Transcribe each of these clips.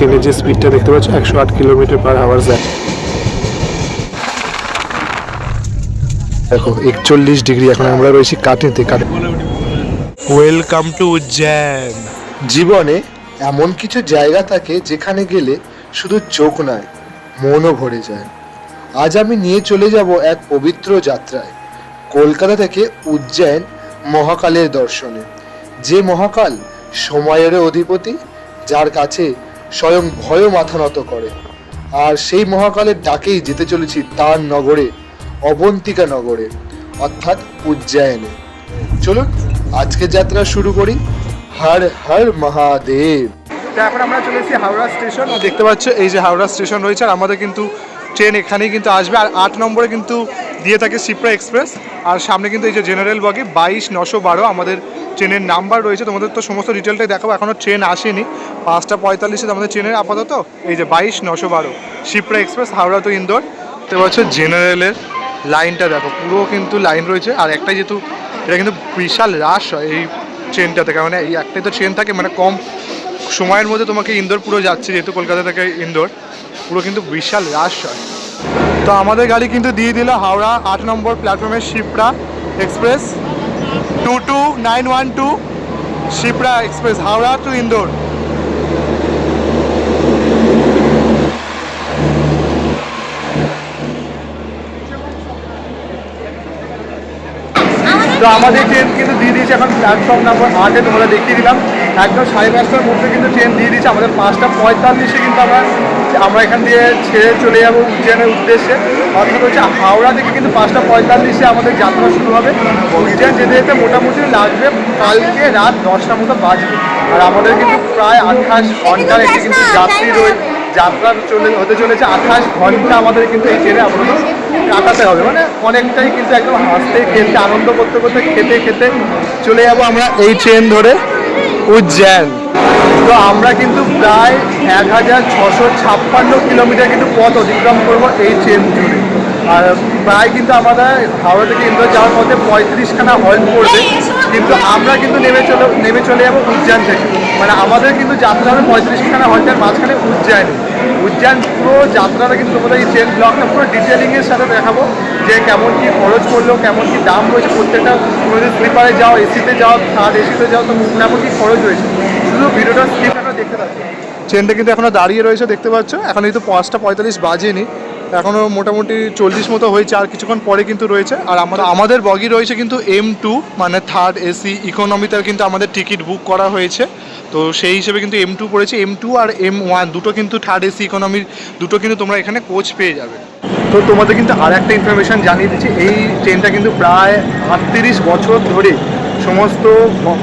ট্রেনের যে স্পিডটা দেখতে পাচ্ছ 108 কিলোমিটার/আওয়ার যায়। দেখো 41 ডিগ্রি, এখন আমরা রয়েছি কাটিতে। Welcome to Ujjain. জীবনে এমন কিছু জায়গা থাকে যেখানে গেলে শুধু চোখ নয়, মনও ভরে যায়। আজ আমি নিয়ে চলে যাব এক পবিত্র যাত্রায়, কলকাতা থেকে উজ্জয়ন মহাকালের দর্শনে। যে মহাকাল সময়েরও অধিপতি, যার কাছে স্বয়ং ভয়ও মাথা নত করে। আর সেই মহাকালের ডাকেই যেতে চলেছি তার নগরে, অবন্তিকা নগরে, অর্থাৎ উজ্জয়নে। চলুন আজকের যাত্রা শুরু করি। হর হর মহাদেব। এখন আমরা চলে এসেছি হাওড়া স্টেশন। দেখতে পাচ্ছ এই যে হাওড়া স্টেশন রয়েছে, আর আমাদের কিন্তু ট্রেন এখানেই কিন্তু আসবে। আর 8 নম্বরে কিন্তু দিয়ে থাকে শিপ্রা এক্সপ্রেস। আর সামনে কিন্তু এই যে জেনারেল বগি 22-912 আমাদের ট্রেনের নাম্বার রয়েছে। তোমাদের তো সমস্ত ডিটেলটাই দেখাবো, এখনও ট্রেন আসেনি। 5:45 আমাদের ট্রেনের আপাতত এই যে 22-912 শিপ্রা এক্সপ্রেস হাওড়া টু ইন্দোর। দেখতে পাচ্ছ জেনারেলের লাইনটা দেখো, পুরো কিন্তু লাইন রয়েছে। আর একটাই যেহেতু এটা কিন্তু বিশাল রাশ হয় এই ট্রেনটাতে, কারণ এই একটাই তো ট্রেন থাকে, মানে কম সময়ের মধ্যে তোমাকে ইন্দোর পুরো যাচ্ছে, যেহেতু কলকাতা থেকে ইন্দোর পুরো কিন্তু বিশাল রাশ হয়। তো আমাদের গাড়ি কিন্তু দিয়ে দিল হাওড়া 8 নম্বর প্ল্যাটফর্মের Shipra express 22912 Shipra express Howrah to Indore. তো আমাদের ট্রেন কিন্তু দিয়ে দিয়েছে এখন প্ল্যাটফর্ম নাম্বার 8-এ, তোমরা দেখিয়ে দিলাম। একদম 5:30টার মধ্যে কিন্তু ট্রেন দিয়ে দিয়েছে। আমাদের 5:45-এ কিন্তু আমরা এখান দিয়ে ছেড়ে চলে যাবো উজ্জয়নের উদ্দেশ্যে। অর্থাৎ হচ্ছে হাওড়া থেকে কিন্তু 5:45-এ আমাদের যাত্রা শুরু হবে। উজ্জয়ন যেতে যেতে মোটামুটি লাগবে কালকে রাত 10টার মতো বাজবে। আর আমাদের কিন্তু প্রায় 28 ঘন্টার একটি কিন্তু যাত্রা হতে চলেছে। 28 ঘন্টা আমাদের কিন্তু এই ট্রেনে আপাতত কাটাতে হবে, মানে অনেকটাই কিন্তু একদম হাসতে খেলতে আনন্দ করতে করতে খেতে খেতে চলে যাব আমরা এই ট্রেন ধরে উজ্জয়ন। তো আমরা কিন্তু প্রায় 1656 কিলোমিটার কিন্তু পথ অতিক্রম করবো এই ট্রেন জুড়ে। আর প্রায় কিন্তু আমাদের হাওড়া থেকে ইন্দোর যাওয়ার পথে 35খানা হল্ট পড়বে, কিন্তু আমরা কিন্তু নেমে চলে যাবো উজ্জয়ন থেকে। মানে আমাদের কিন্তু যাত্রা হবে 35খানা হল্টের মাঝখানে উজ্জয়ন পুরো যাত্রাটা কিন্তু তোমাদের এই ট্রেন ব্লগটা পুরো ডিটেলিংয়ের সাথে দেখাবো, যে কেমন কী খরচ করলো, কেমন কী দাম রয়েছে প্রত্যেকটা। তুমি যদি স্লিপারে যাও, এসিতে যাও, থার্ড এসিতে যাও, তো কেমন কী খরচ রয়েছে, শুধু ভিডিওটা স্লিপটা দেখতে থাকো। ট্রেনটা কিন্তু এখনও দাঁড়িয়ে রয়েছে, দেখতে পাচ্ছ। এখন কিন্তু 5:45 বাজেনি, এখনও মোটামুটি 40 মতো হয়েছে, আর কিছুক্ষণ পরে কিন্তু রয়েছে। আর আমাদের বগি রয়েছে কিন্তু M2, মানে থার্ড এসি ইকোনমিতে কিন্তু আমাদের টিকিট বুক করা হয়েছে। তো সেই হিসেবে কিন্তু M2 পড়েছে। M2 আর M1 দুটো কিন্তু থার্ড এসি ইকোনমির দুটো কিন্তু তোমরা এখানে কোচ পেয়ে যাবে। তো তোমাদের কিন্তু আর একটা ইনফরমেশান জানিয়ে দিচ্ছি, এই ট্রেনটা কিন্তু প্রায় 38 বছর ধরে সমস্ত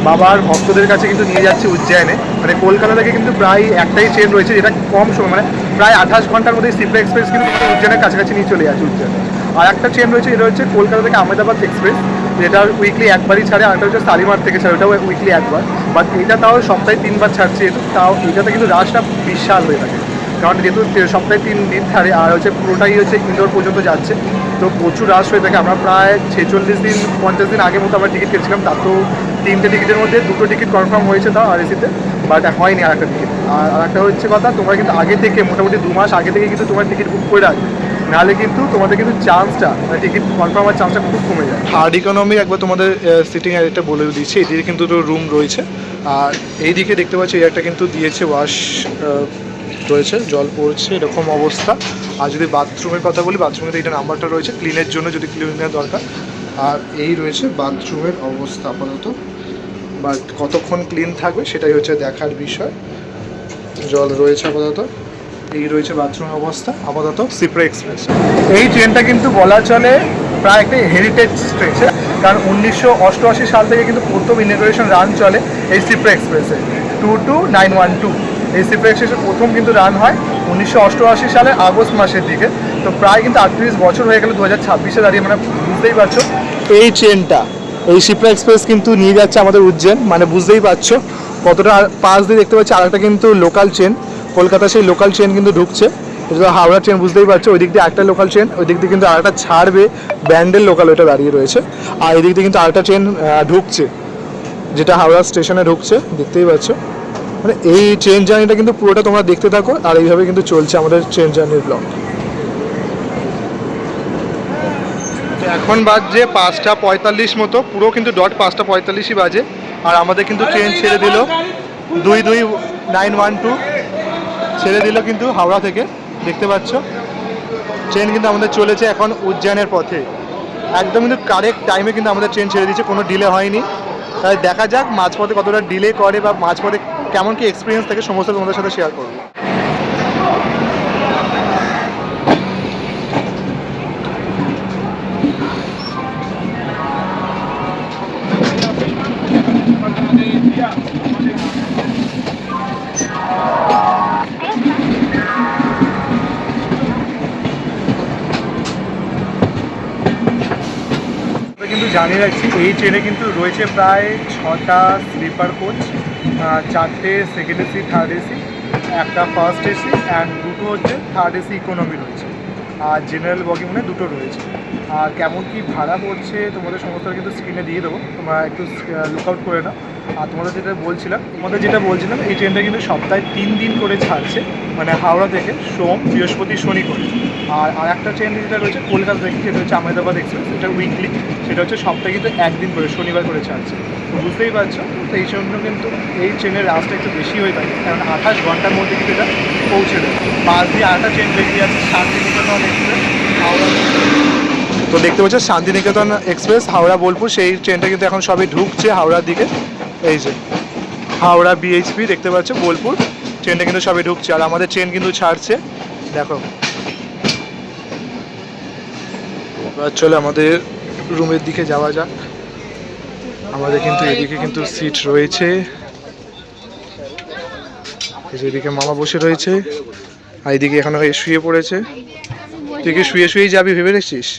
বাবার ভক্তদের কাছে কিন্তু নিয়ে যাচ্ছে উজ্জয়নে। মানে কলকাতা থেকে কিন্তু প্রায় একটাই ট্রেন রয়েছে যেটা কম সময়, মানে প্রায় 28 ঘন্টার মধ্যে শিপ্রা এক্সপ্রেস কিন্তু উজ্জয়নের কাছাকাছি নিয়ে চলে যাচ্ছে উজ্জয়নে। আর একটা ট্রেন রয়েছে, এটা হচ্ছে কলকাতা থেকে আহমেদাবাদ এক্সপ্রেস, যেটা উইকলি একবারই ছাড়ে। আরেকটা হচ্ছে শালিমার থেকে ছাড়ে, ওটাও উইকলি একবার। বাট এটা তাও সপ্তাহে 3বার ছাড়ছে, তাও এটাতে কিন্তু রাশটা বিশাল হয়ে থাকে, কারণ যেহেতু সপ্তাহে 3 দিন ছাড়ে। আর হচ্ছে পুরোটাই হচ্ছে ইন্দোর পর্যন্ত যাচ্ছে, তো প্রচুর রাশ হয়ে থাকে। আমরা প্রায় 46 দিন 50 দিন আগের মতো আমরা টিকিট কেটেছিলাম, তার তো 3টে টিকিটের মধ্যে 2টো টিকিট কনফার্ম হয়েছে তাও আর এসিতে, বাট হয়নি আর একটা টিকিট। আর একটা হচ্ছে কথা, তোমরা কিন্তু আগে থেকে মোটামুটি 2 মাস আগে থেকে কিন্তু তোমার টিকিট বুক করে রাখবে, নাহলে কিন্তু তোমাদের কিন্তু চান্সটা, মানে টিকিট কনফার্ম হওয়ার চান্সটা খুব কমে যায়। থার্ড ইকোনমি একবার তোমাদের সিটিং এরিয়াটা বলে দিচ্ছি। এদিকে কিন্তু দুটো রুম রয়েছে, আর এইদিকে দেখতে পাচ্ছি এই একটা কিন্তু দিয়েছে ওয়াশ রয়েছে, জল পড়ছে এরকম অবস্থা। আর যদি বাথরুমের কথা বলি, বাথরুমের এইটা নাম্বারটা রয়েছে ক্লিনের জন্য, যদি ক্লিনের দরকার। আর এই রয়েছে বাথরুমের অবস্থা আপাতত, বাট কতক্ষণ ক্লিন থাকবে সেটাই হচ্ছে দেখার বিষয়। জল রয়েছে আপাতত, এই রয়েছে বাথরুমের অবস্থা আপাতত শিপ্রা এক্সপ্রেস। এই ট্রেনটা কিন্তু বলা চলে প্রায় একটা হেরিটেজ ট্রেন, কারণ 1988 সাল থেকে কিন্তু প্রথম ইনগ্রেশন রান চলে এই শিপ্রা এক্সপ্রেসে 22912। এই শিপ্রা এক্সপ্রেসের প্রথম কিন্তু রান হয় 1988 সালের আগস্ট মাসের দিকে। তো প্রায় কিন্তু 38 বছর হয়ে গেল 2026-এ দাঁড়িয়ে, মানে বুঝতেই পারছো এই ট্রেনটা, এই শিপ্রা এক্সপ্রেস কিন্তু নিয়ে যাচ্ছে আমাদের উজ্জয়ন, মানে বুঝতেই পারছো কতটা। পাশ দিয়ে দেখতে পাচ্ছি আরেকটা কিন্তু লোকাল ট্রেন, কলকাতা সেই লোকাল ট্রেন কিন্তু ঢুকছে। এটা হাওড়া ট্রেন, বুঝতেই পারছো। ওই দিক দিয়ে একটা লোকাল ট্রেন, ওই দিক দিয়ে কিন্তু আরেকটা ছাড়বে, ব্যান্ডেল লোকাল, ওইটা দাঁড়িয়ে রয়েছে। আর এই দিক দিয়ে কিন্তু আরেকটা ট্রেন ঢুকছে, যেটা হাওড়া স্টেশনে ঢুকছে, দেখতেই পাচ্ছ। মানে এই ট্রেন জার্নিটা কিন্তু পুরোটা তোমরা দেখতে থাকো, আর এইভাবে কিন্তু চলছে আমাদের ট্রেন জার্নির ব্লগ। এখন বাজছে 5:45 মতো, পুরো কিন্তু ডট 5:45ই বাজে। আর আমাদের কিন্তু ট্রেন ছেড়ে দিল 22912 ছেড়ে দিল কিন্তু হাওড়া থেকে, দেখতে পাচ্ছ। ট্রেন কিন্তু আমাদের চলেছে এখন উজ্জয়নের পথে, একদম কিন্তু কারেক্ট টাইমে কিন্তু আমাদের ট্রেন ছেড়ে দিয়েছে, কোনো ডিলে হয়নি। তাই দেখা যাক মাঝপথে কতটা ডিলে করে বা মাঝপথে কেমন কি এক্সপিরিয়েন্স থাকে, সমস্ত তোমাদের সাথে শেয়ার করবো। কিন্তু জানিয়ে রাখছি, এই ট্রেনে কিন্তু রয়েছে প্রায় 6টা স্লিপার কোচ, 4টে সেকেন্ড এসি, থার্ড এসি, একটা ফার্স্ট এসি অ্যান্ড দুটো হচ্ছে থার্ড এসি ইকোনমি রয়েছে, আর জেনারেল বগি মানে দুটো রয়েছে। আর কেমন কি ভাড়া পড়ছে তোমাদের সমস্ত কিন্তু স্ক্রিনে দিয়ে দেবো, তোমরা একটু লুক আউট করে নাও। আর তোমাদের যেটা বলছিলাম এই ট্রেনটা কিন্তু সপ্তাহে 3 দিন করে ছাড়ছে, মানে হাওড়া থেকে সোম, বৃহস্পতি, শনি করে। আর একটা ট্রেন যেটা রয়েছে কলকাতা থেকে, সেটা হচ্ছে আহমেদাবাদ এক্সপ্রেস, এটা উইকলি, সেটা হচ্ছে সপ্তাহে কিন্তু 1 দিন করে শনিবার করে ছাড়ছে। তো বুঝতেই পারছো, তো এই জন্য কিন্তু এই ট্রেনের রাস্তা একটু বেশি হয়ে থাকে, কারণ 28 ঘন্টার মধ্যে কিন্তু এটা পৌঁছে দেয়। পাশ দিয়ে আরেকটা ট্রেন বেরিয়ে যাচ্ছে শান্তিনিকেতন এক্সপ্রেস হাওড়া। তো দেখতে পাচ্ছ শান্তিনিকেতন এক্সপ্রেস হাওড়া বোলপুর, সেই ট্রেনটা কিন্তু এখন সবই ঢুকছে হাওড়ার দিকে। এই যে হাওড়া বিএইচপি দেখতে পাচ্ছ বোলপুর, ট্রেনটা কিন্তু সবই ঢুকছে, আর আমাদের ট্রেন কিন্তু ছাড়ছে, দেখো। চলো আমাদের রুমের দিকে যাওয়া যাক। আমাদের কিন্তু এদিকে কিন্তু সিট রয়েছে, এদিকে মামা বসে রয়েছে, আর এদিকে এখন শুয়ে পড়েছে। তুই কি শুয়েই যাবি ভেবে রেখেছিস?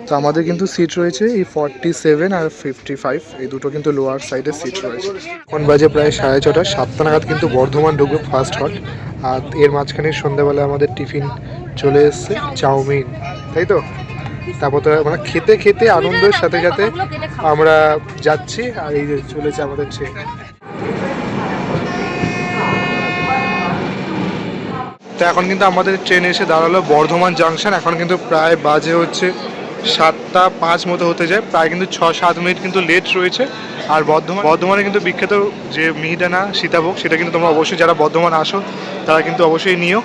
তো আমাদের কিন্তু সিট রয়েছে এই 47 আর 55, এই দুটো কিন্তু লোয়ার সাইডের সিট রয়েছে। এখন বাজে প্রায় 6:30, 7টা নাগাদ কিন্তু বর্ধমান ঢুকবে ফার্স্ট হট। আর এর মাঝখানে সন্ধ্যাবেলা আমাদের টিফিন চলে এসছে, চাউমিন, তাই তো। তারপর তো মানে খেতে খেতে আনন্দের সাথে সাথে আমরা যাচ্ছি, আর এই যে চলেছে আমাদের ট্রেন। তো এখন কিন্তু আমাদের ট্রেন এসে দাঁড়ালো বর্ধমান জাংশন, এখন কিন্তু প্রায় বাজে হচ্ছে 7:05 মতো হতে যায়, প্রায় কিন্তু 6-7 মিনিট কিন্তু লেট রয়েছে। আর বর্ধমানে কিন্তু বিখ্যাত যে মিহিদানা সীতাভোগ, সেটা কিন্তু তোমরা অবশ্যই যারা বর্ধমান আসো তারা কিন্তু অবশ্যই নিও।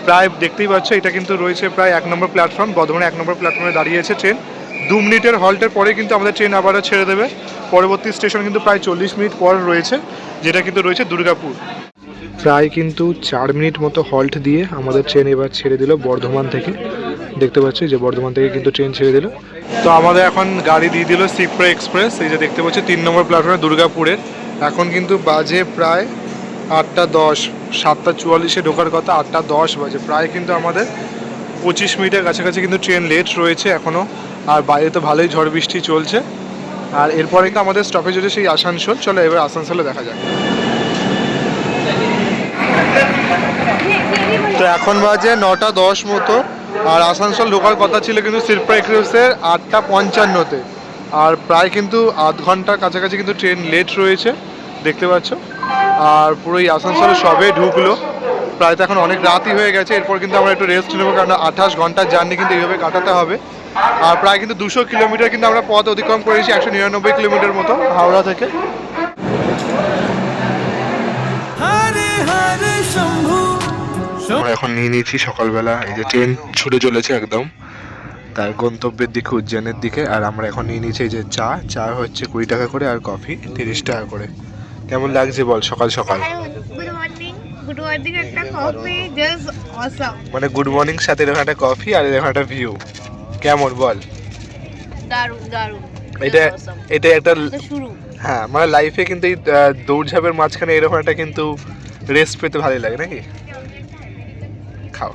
প্রায় দেখতেই পাচ্ছ এটা কিন্তু রয়েছে প্রায় 1 নম্বর প্ল্যাটফর্ম, বর্ধমানে 1 নম্বর প্ল্যাটফর্মে দাঁড়িয়েছে ট্রেন। 2 মিনিটের হল্টের পরে কিন্তু আমাদের ট্রেন আবারও ছেড়ে দেবে। পরবর্তী স্টেশন কিন্তু প্রায় 40 মিনিট পর রয়েছে, যেটা কিন্তু রয়েছে দুর্গাপুর। প্রায় কিন্তু 4 মিনিট মতো হল্ট দিয়ে আমাদের ট্রেন এবার ছেড়ে দিল বর্ধমান থেকে, দেখতে পাচ্ছি যে বর্ধমান থেকে কিন্তু ট্রেন ছেড়ে দিল। তো আমাদের এখন গাড়ি দিয়ে দিল সিপ্রা এক্সপ্রেস, এই যে দেখতে পাচ্ছি 3 নম্বর প্ল্যাটফর্মে দুর্গাপুরের। এখন কিন্তু বাজে প্রায় 8:10, 7:44-এ ঢোকার কথা, 8:10 বাজে। প্রায় কিন্তু আমাদের 25 মিনিটের কাছাকাছি কিন্তু ট্রেন লেট রয়েছে এখনও। আর বাইরে তো ভালোই ঝড় বৃষ্টি চলছে। আর এরপরে কিন্তু আমাদের স্টপেজ হচ্ছে সেই আসানসোল। চলো এবার আসানসোলে দেখা যাক। তো এখন বাজে 9:10 মতো, আর আসানসোল ঢোকার কথা ছিল কিন্তু সিপ্রা এক্সপ্রেসের 8:55-তে। আর প্রায় কিন্তু আধ ঘন্টার কাছাকাছি কিন্তু ট্রেন লেট রয়েছে, দেখতে পাচ্ছ। আর পুরো এই আসানসোলে সবে ঢুকলো, প্রায় তো এখন অনেক রাতই হয়ে গেছে। এরপর কিন্তু আমরা একটু রেস্ট নেবো, কারণ 28 ঘন্টার জার্নি কিন্তু এইভাবে কাটাতে হবে। আর প্রায় কিন্তু 200 কিলোমিটার কিন্তু আমরা পথ অতিক্রম করেছি, 199 কিলোমিটার মতো হাওড়া থেকে। আমরা এখন নিয়ে নিয়েছি সকালবেলা, এই যে ট্রেন ছুটে চলেছে একদম তার গন্তব্যের দিকে, উজ্জয়নের দিকে। আর আমরা এখন নিয়ে নিয়েছি এই যে চা হচ্ছে 20 টাকা করে, আর কফি 30 টাকা করে। কেমন লাগছে বল সকাল সকাল? গুড মর্নিং একটা কফি, জাস্ট অসাম। মানে গুড মর্নিং সাথে এরকম একটা কফি আর এরকম একটা ভিউ, কেমন বল? দারুণ দারুণ। এটা একটা শুরু। হ্যাঁ, মানে লাইফে কিন্তু এই দৌড়ঝাঁপের মাঝখানে এরকম একটা কিন্তু রেস্ট পেতে ভালোই লাগে নাকি? খাও।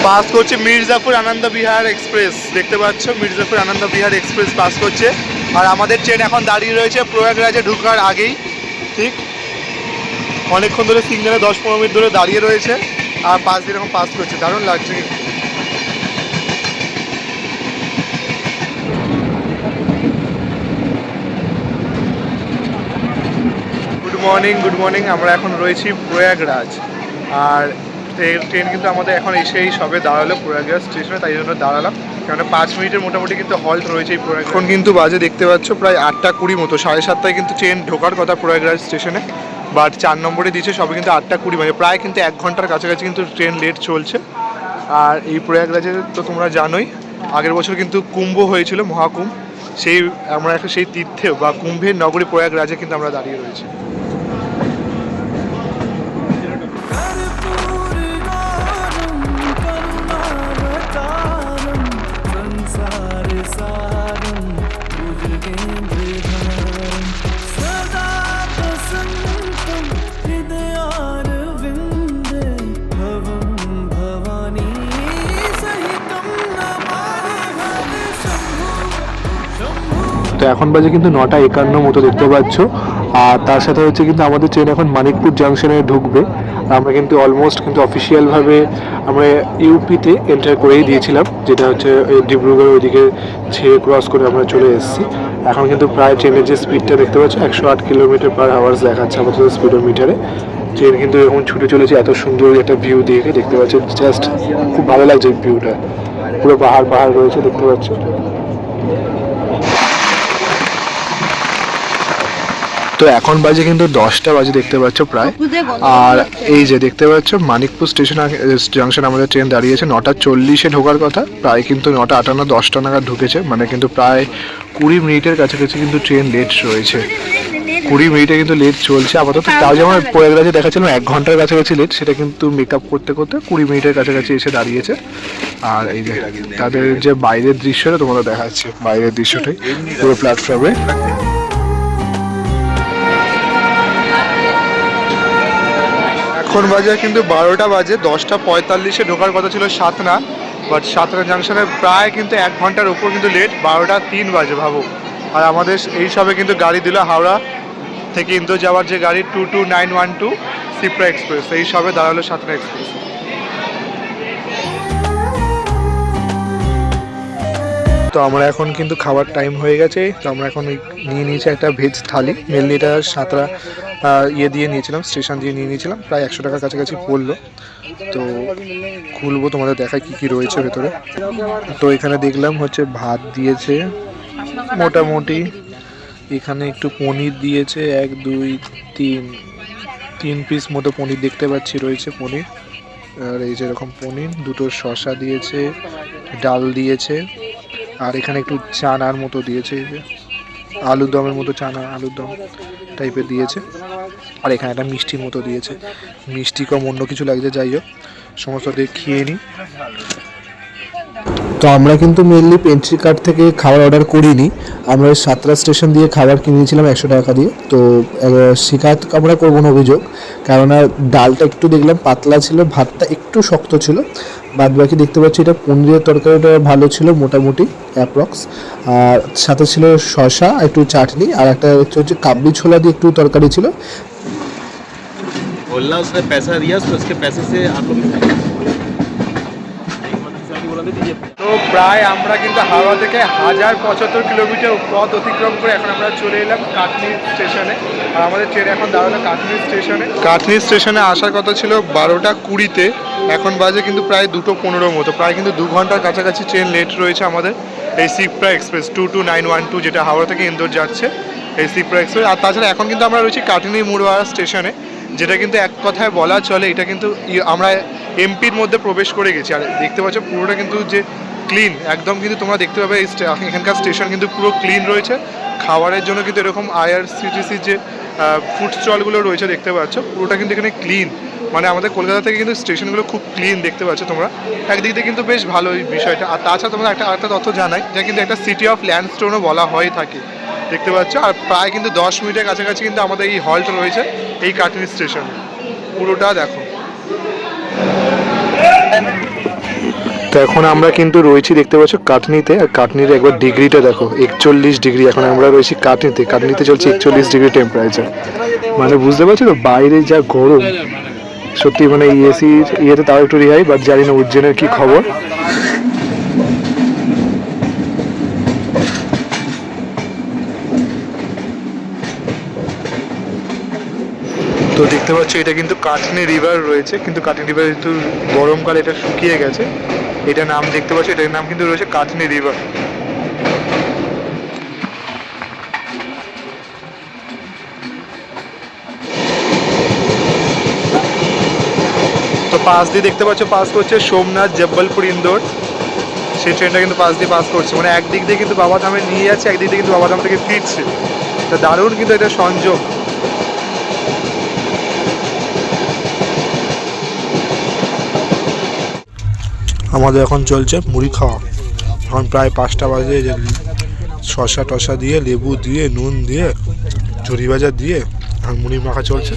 পাস করছে মির্জাপুর আনন্দ বিহার এক্সপ্রেস, দেখতে পাচ্ছ মির্জাপুর আনন্দ বিহার এক্সপ্রেস পাস করছে। আর আমাদের ট্রেন এখন দাঁড়িয়ে রয়েছে প্রয়াগরাজে ঢোকার আগেই, ঠিক অনেকক্ষণ ধরে সিগন্যালে 10-15 মিনিট ধরে দাঁড়িয়ে রয়েছে, আর পাস দিয়ে এরকম পাস করছে, দারুণ লাগছে কিন্তু। মর্নিং। আমরা এখন রয়েছি প্রয়াগরাজ, আর ট্রেন কিন্তু আমাদের এখন এসেই সবে দাঁড়ালো প্রয়াগরাজ স্টেশনে, তাই জন্য দাঁড়ালাম। কারণ 5 মিনিটের মোটামুটি কিন্তু হল্ট রয়েছে এই প্রয়াগরাজ। এখন কিন্তু বাজে দেখতে পাচ্ছ প্রায় 8টা 20 মতো, 7:30টায় কিন্তু ট্রেন ঢোকার কথা প্রয়াগরাজ স্টেশনে, বাট 4 নম্বরে দিয়েছে সবে কিন্তু 8টা 20, মানে প্রায় কিন্তু 1 ঘন্টার কাছাকাছি কিন্তু ট্রেন লেট চলছে। আর এই প্রয়াগরাজে তো তোমরা জানোই আগের বছর কিন্তু কুম্ভ হয়েছিল, মহাকুম্ভ, সেই আমরা এখন সেই তীর্থে বা কুম্ভের নগরী প্রয়াগরাজে কিন্তু আমরা দাঁড়িয়ে রয়েছি। তো এখন বাজে কিন্তু 9:51 মতো দেখতে পাচ্ছ, আর তার সাথে হচ্ছে কিন্তু আমাদের ট্রেন এখন মানিকপুর জাংশনে ঢুকবে। আমরা কিন্তু অলমোস্ট কিন্তু অফিসিয়ালভাবে আমরা ইউপিতে এন্টার করেই দিয়েছিলাম, যেটা হচ্ছে ডিব্রুগড় ওইদিকে ছেড়ে ক্রস করে আমরা চলে এসেছি। এখন কিন্তু প্রায় ট্রেনের যে স্পিডটা দেখতে পাচ্ছ 108 কিলোমিটার/আওয়ার দেখাচ্ছে আমাদের স্পিডোমিটারে। ট্রেন কিন্তু এরকম ছুটে চলেছে, এত সুন্দর একটা ভিউ দেখে দেখতে পাচ্ছ, জাস্ট খুব ভালো লাগছে এই ভিউটা, পুরো পাহাড় রয়েছে দেখতে পাচ্ছ। তো এখন বাজে কিন্তু 10টা বাজে দেখতে পাচ্ছ প্রায়, আর এই যে দেখতে পাচ্ছ মানিকপুর স্টেশন জাংশন আমাদের ট্রেন দাঁড়িয়েছে। 9:40-এ ঢোকার কথা, প্রায় কিন্তু 9:58, 10টা নাগাদ ঢুকেছে, মানে কিন্তু প্রায় 20 মিনিটের কাছাকাছি কিন্তু ট্রেন লেট রয়েছে। 20 মিনিটে কিন্তু লেট চলছে আপাতত। তাও যেমন প্রয়াগরাজে দেখাচ্ছিলাম 1 ঘন্টার কাছাকাছি লেট, সেটা কিন্তু মেকআপ করতে 20 মিনিটের কাছাকাছি এসে দাঁড়িয়েছে। আর এই যে তাদের যে বাইরের দৃশ্যটা তোমরা দেখাচ্ছে, বাইরের দৃশ্যটাই পুরো প্ল্যাটফর্মে। এখন বাজে কিন্তু 12টা বাজে, 10:45-এ ঢোকার কথা ছিল সাতনা, বাট সাতনা জাংশনে প্রায় কিন্তু 1 ঘন্টার উপর কিন্তু লেট, 12টা 3 বাজে ভাবো। আর আমাদের এই সবে কিন্তু গাড়ি দিল হাওড়া থেকে ইন্দোর যাওয়ার যে গাড়ি 22912 সিপ্রা এক্সপ্রেস, এই সবে দাঁড়ালো সাতনা এক্সপ্রেস। তো আমরা এখন কিন্তু খাবার টাইম হয়ে গেছে, তো আমরা এখন নিয়ে নিয়েছি একটা ভেজ থালি। মেনলি এটা সাঁতরা দিয়ে নিয়েছিলাম, স্টেশন দিয়ে নিয়ে নিয়েছিলাম, প্রায় 100 টাকার কাছাকাছি পড়লো। তো খুলবো তোমাদের দেখায় কি কি রয়েছে ভেতরে। তো এখানে দেখলাম হচ্ছে ভাত দিয়েছে মোটামুটি, এখানে একটু পনির দিয়েছে 1 2 3 পিস মতো পনির দেখতে পাচ্ছি রয়েছে পনির। আর এই যে এরকম পনির, 2টো শসা দিয়েছে, ডাল দিয়েছে, আর এখানে একটু চানার মতো দিয়েছে, এই যে আলুর দমের মতো চানা আলুর দম টাইপের দিয়েছে। আর এখানে একটা মিষ্টির মতো দিয়েছে, মিষ্টি কম অন্য কিছু লাগছে, যাই হোক সমস্ত দিয়ে খেয়ে নিই। তো আমরা কিন্তু মেনলি পেন্ট্রি কার্ড থেকে খাবার অর্ডার করিনি, আমরা সাতরা স্টেশন দিয়ে খাবার কিনেছিলাম 100 টাকা দিয়ে। তো শিকায়ত আমরা করবো না, অভিযোগ, কেননা ডালটা একটু দেখলাম পাতলা ছিল, ভাতটা একটু শক্ত ছিল, বাদ বাকি দেখতে পাচ্ছি এটা পনিরের তরকারিটা ভালো ছিল মোটামুটি অ্যাপ্রক্স। আর সাথে ছিল শসা, একটু চাটনি, আর একটা হচ্ছে কাবলি ছোলা দিয়ে একটু তরকারি ছিল। बोलना उसने पैसा दिया तो उसके पैसे से आप लोग তো প্রায় আমরা কিন্তু হাওড়া থেকে 1075 কিলোমিটার পথ অতিক্রম করে এখন আমরা চলে এলাম কাটনি স্টেশনে। আর আমাদের ট্রেন এখন দাঁড়ালো কাটনি স্টেশনে। কাটনি স্টেশনে আসার কথা ছিল 12:20-তে, এখন বাজে কিন্তু প্রায় 2:15 মতো, প্রায় কিন্তু 2 ঘন্টার কাছাকাছি ট্রেন লেট রয়েছে আমাদের এই সিপ্রা এক্সপ্রেস 22912, যেটা হাওড়া থেকে ইন্দোর যাচ্ছে এই সিপ্রা এক্সপ্রেস। আর তাছাড়া এখন কিন্তু আমরা রয়েছি কাটনি মুড়ওয়াড়া স্টেশনে, যেটা কিন্তু এক কথায় বলা চলে এটা কিন্তু আমরা এমপির মধ্যে প্রবেশ করে গেছি। আর দেখতে পাচ্ছ পুরোটা কিন্তু যে ক্লিন একদম, কিন্তু তোমরা দেখতে পাবে এই এখানকার স্টেশন কিন্তু পুরো ক্লিন রয়েছে। খাবারের জন্য কিন্তু এরকম আইআরসিটিসির যে ফুড স্টলগুলো রয়েছে দেখতে পাচ্ছ, পুরোটা কিন্তু এখানে ক্লিন, মানে আমাদের কলকাতা থেকে কিন্তু স্টেশনগুলো খুব ক্লিন দেখতে পাচ্ছ তোমরা, একদিক দিয়ে কিন্তু বেশ ভালো এই বিষয়টা। আর তাছাড়া তোমরা একটা তথ্য জানাই, যা কিন্তু একটা সিটি অফ ল্যান্ডস্টোনও বলা হয়ে থাকে দেখতে পাচ্ছ। আর প্রায় কিন্তু 10 মিনিটের কাছাকাছি কিন্তু আমাদের এই হল্ট রয়েছে এই কাটনি স্টেশনে, পুরোটা দেখো। তো এখন আমরা কিন্তু রয়েছি দেখতে পাচ্ছ কাটনিতে, আর কাটনির একবার ডিগ্রিটা দেখো 41 ডিগ্রি। এখন আমরা রয়েছি কাটনিতে, কাটনিতে চলছে 41 ডিগ্রি টেম্পারেচার, মানে বুঝতে পারছো তো বাইরে যা গরম সত্যি, মানে এসির ইয়েতে তাও একটু রেহাই, বাট জানি না উজ্জয়নের কি খবর। তো দেখতে পাচ্ছ এটা কিন্তু কাটনি রিভার রয়েছে, কিন্তু কাটনি রিভার কিন্তু গরমকালে এটা শুকিয়ে গেছে। এটা নাম দেখতে পাচ্ছ, এটার নাম কিন্তু রয়েছে কাটনি রিভার। তো পাশ দিয়ে দেখতে পাচ্ছ পাস করছে সোমনাথ জব্বলপুর ইন্দোর, সেই ট্রেনটা কিন্তু পাশ দিয়ে পাস করছে, মানে একদিক দিয়ে কিন্তু বাবাধামে নিয়ে যাচ্ছে, একদিক দিয়ে কিন্তু বাবাধাম থেকে ফিরছে। তো দারুণ কিন্তু এটা সংযোগ। আমাদের এখন চলছে মুড়ি খাওয়া। এখন প্রায় 5টা বাজে, যে শসা টসা দিয়ে, লেবু দিয়ে, নুন দিয়ে, ঝুরি ভাজা দিয়ে এখন মুড়ি মাখা চলছে।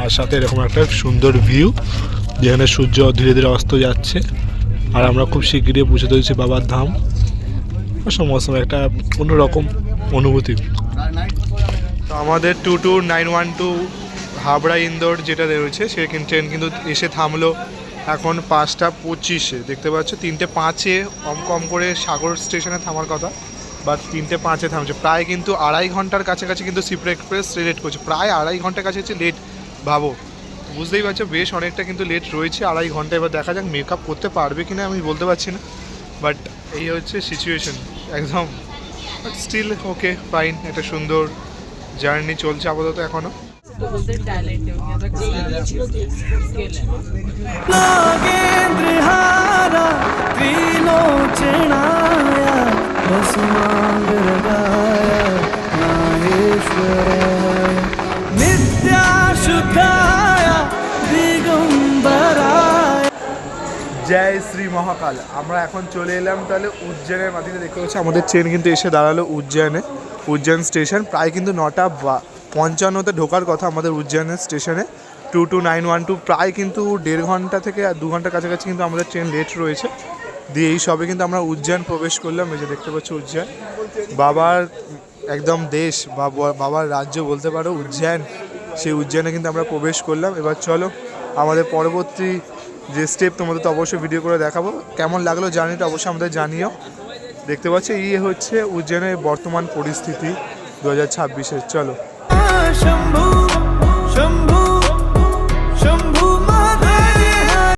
আর সাথে এরকম একটা সুন্দর ভিউ, যেখানে সূর্য ধীরে ধীরে অস্ত যাচ্ছে। আর আমরা খুব শিগগিরই পৌঁছে দিয়েছি বাবার ধাম। সমস্ত একটা অন্যরকম অনুভূতি। তো আমাদের 22912 হাবড়া ইন্দোর যেটা রয়েছে, সে ট্রেন কিন্তু এসে থামলো এখন 5টা 25-এ। দেখতে পাচ্ছ 3টে 5-এ কম করে সাগর স্টেশনে থামার কথা, বাট 3টে 5-এ থামছে। প্রায় কিন্তু 2.5 ঘন্টার কাছাকাছি কিন্তু সিপ্রা এক্সপ্রেস লেট করছে, প্রায় 2.5 ঘন্টার কাছাকাছি লেট। ভাবো, বুঝতেই পারছো বেশ অনেকটা কিন্তু লেট রয়েছে, 2.5 ঘন্টা। এবার দেখা যাক মেকআপ করতে পারবে কিনা আমি বলতে পারছি না, বাট এই হচ্ছে সিচুয়েশন একদম। বাট স্টিল ওকে ফাইন, একটা সুন্দর জার্নি চলছে আপাতত এখনও। জয় শ্রী মহাকাল। আমরা এখন চলে এলাম তাহলে উজ্জয়নের মাটিতে। দেখতে পাচ্ছি আমাদের ট্রেন কিন্তু এসে দাঁড়ালো উজ্জয়নে, উজ্জয়ন স্টেশন। প্রায় কিন্তু 9:55-তে ঢোকার কথা আমাদের উজ্জয়নের স্টেশনে 22912। প্রায় কিন্তু 1.5 ঘন্টা থেকে 2 ঘন্টার কাছাকাছি কিন্তু আমাদের ট্রেন লেট রয়েছে। দিয়ে এই সবে কিন্তু আমরা উজ্জয়ন প্রবেশ করলাম। এই যে দেখতে পাচ্ছি উজ্জয়ন, বাবার একদম দেশ, বাবার রাজ্য বলতে পারো উজ্জয়ন। সেই উজ্জয়নে কিন্তু আমরা প্রবেশ করলাম। এবার চলো আমাদের পরবর্তী যে স্টেপ তোমাদের তো অবশ্যই ভিডিও করে দেখাবো। কেমন লাগলো জার্নিটা অবশ্যই আমাদের জানিও। দেখতে পাচ্ছি এই হচ্ছে উজ্জয়নের বর্তমান পরিস্থিতি 2026-এর। চলো।